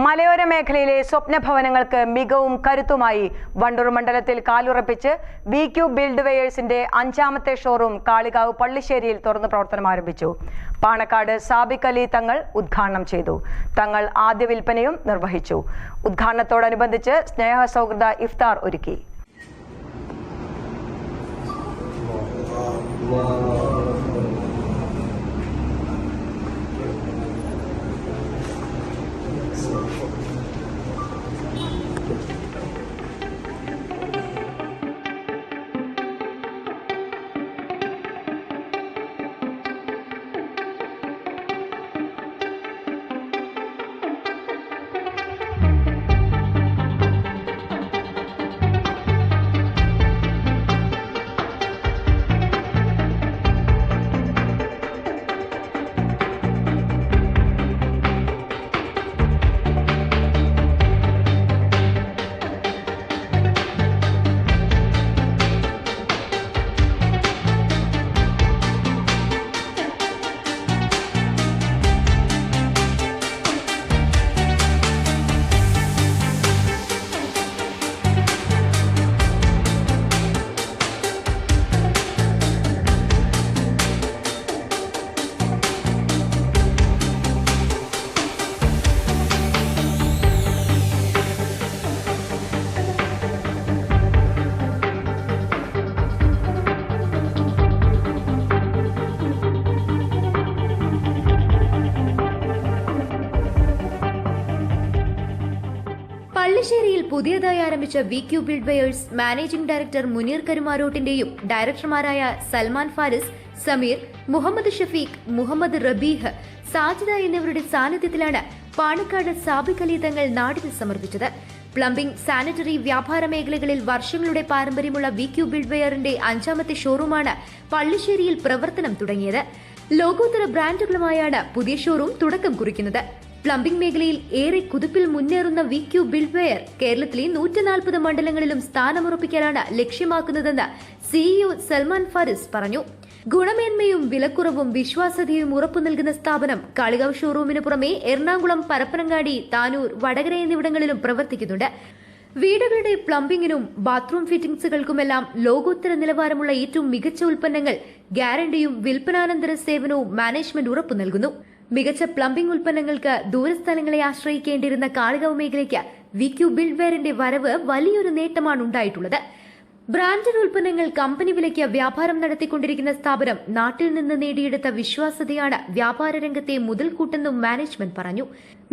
മലയോര മേഖലയിലെ സ്വപ്നഭവനങ്ങൾക്ക് മികവും കരുത്തുമായി വണ്ടൂർ മണ്ഡലത്തിൽ കാലുറപ്പിച്ച് VQ ബിൽഡ്വെയേഴ്സിന്റെ 5ാമത്തെ ഷോറൂം കാളികാവ് പള്ളിശ്ശേരിയിൽ തുറന്ന് പ്രവർത്തനം ആരംഭിച്ചു. പാണക്കാട് സാബിക് അലി തങ്ങൾ ഉദ്ഘാടനം ചെയ്തു. തങ്ങൾ ആദ്യ വിൽപ്പനയും നിർവഹിച്ചു. ഉദ്ഘാടനത്തോടനുബന്ധിച്ച് സ്നേഹസൗഹൃദ ഇഫ്താർ ഒരുക്കി. പള്ളിശ്ശേരിയിൽ പുതിയതായി ആരംഭിച്ച VQ Buildwares managing director Muneer കരുമാരോട്ടിന്റെയും ഡയറക്ടർമാരായ സൽമാൻ ഫാരിസ്, സമീർ, മുഹമ്മദ് ഷഫീഖ്, മുഹമ്മദ് റബീഹ്, സാജിദ എന്നിവരുടെ സാന്നിധ്യത്തിലാണ് പാണക്കാട് സാബിക് അലി തങ്ങൾ നാടിന് സമർപ്പിച്ചത്. പ്ലംബിംഗ്, സാനിറ്ററി, വ്യാപാര മേഖലകളിൽ വർഷങ്ങളുടെ പാരമ്പര്യമുള്ള VQ ബിൽഡ്വെയറിന്റെ 5ാമത്തെ ഷോറൂമാണ് പള്ളിശ്ശേരിയിൽ പ്രവർത്തനം തുടങ്ങിയത്. ലോകോത്തര ബ്രാൻഡുകളുമായാണ് പുതിയ ഷോറൂം തുടക്കം കുറിക്കുന്നത്. പ്ലംബിംഗ് മേഖലയിൽ ഏറെ കുതിപ്പിൽ മുന്നേറുന്ന VQ ബിൽഡ്വെയർ കേരളത്തിലെ 140 മണ്ഡലങ്ങളിലും സ്ഥാനമുറപ്പിക്കാനാണ് ലക്ഷ്യമാക്കുന്നതെന്ന് CEO സൽമാൻ ഫാരിസ് പറഞ്ഞു. ഗുണമേന്മയും വിലക്കുറവും വിശ്വാസ്യതയും ഉറപ്പു നൽകുന്ന സ്ഥാപനം കാളികാവ് ഷോറൂമിന് പുറമെ എറണാകുളം, പരപ്പനങ്ങാടി, താനൂർ, വടകര എന്നിവിടങ്ങളിലും പ്രവർത്തിക്കുന്നുണ്ട്. വീടുകളുടെ പ്ലംബിംഗിനും ബാത്റൂം ഫിറ്റിംഗ്സുകൾക്കുമെല്ലാം ലോകോത്തര നിലവാരമുള്ള ഏറ്റവും മികച്ച ഉൽപ്പന്നങ്ങൾ, ഗ്യാരണ്ടിയും വിൽപ്പനാനന്തര സേവനവും മാനേജ്മെന്റ് ഉറപ്പു നൽകുന്നു. മികച്ച പ്ലംബിംഗ് ഉൽപ്പന്നങ്ങൾക്ക് ദൂരസ്ഥലങ്ങളെ ആശ്രയിക്കേണ്ടിരുന്ന കാളികാവ് മേഖലയ്ക്ക് VQ ബിൽഡ്വെയറിന്റെ വരവ് വലിയൊരു നേട്ടമാണ് ഉണ്ടായിട്ടുള്ളത്. ബ്രാൻഡഡ് ഉൽപ്പന്നങ്ങൾ കമ്പനി വിലയ്ക്ക് വ്യാപാരം നടത്തിക്കൊണ്ടിരിക്കുന്ന സ്ഥാപനം നാട്ടിൽ നിന്ന് നേടിയെടുത്ത വിശ്വാസ്യതയാണ് വ്യാപാര രംഗത്തെ മുതൽക്കൂട്ടെന്നും മാനേജ്മെന്റ് പറഞ്ഞു.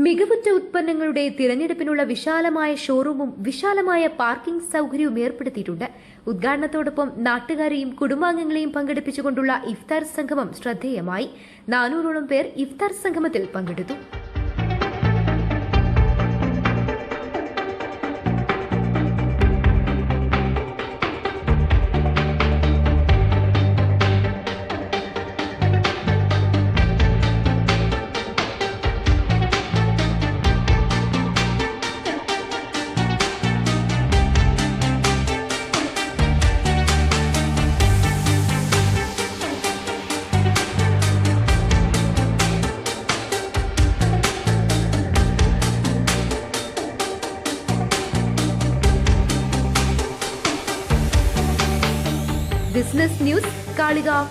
മികവുറ്റ ഉൽപ്പന്നങ്ങളുടെ തിരഞ്ഞെടുപ്പിനുള്ള വിശാലമായ ഷോറൂമും വിശാലമായ പാർക്കിംഗ് സൌകര്യവും ഏർപ്പെടുത്തിയിട്ടുണ്ട്. ഉദ്ഘാടനത്തോടൊപ്പം നാട്ടുകാരെയും കുടുംബാംഗങ്ങളെയും പങ്കെടുപ്പിച്ചുകൊണ്ടുള്ള ഇഫ്താർ സംഗമം ശ്രദ്ധേയമായി. 400ഓളം പേർ ഇഫ്താർ സംഗമത്തിൽ പങ്കെടുത്തു. Business news Kalikavu.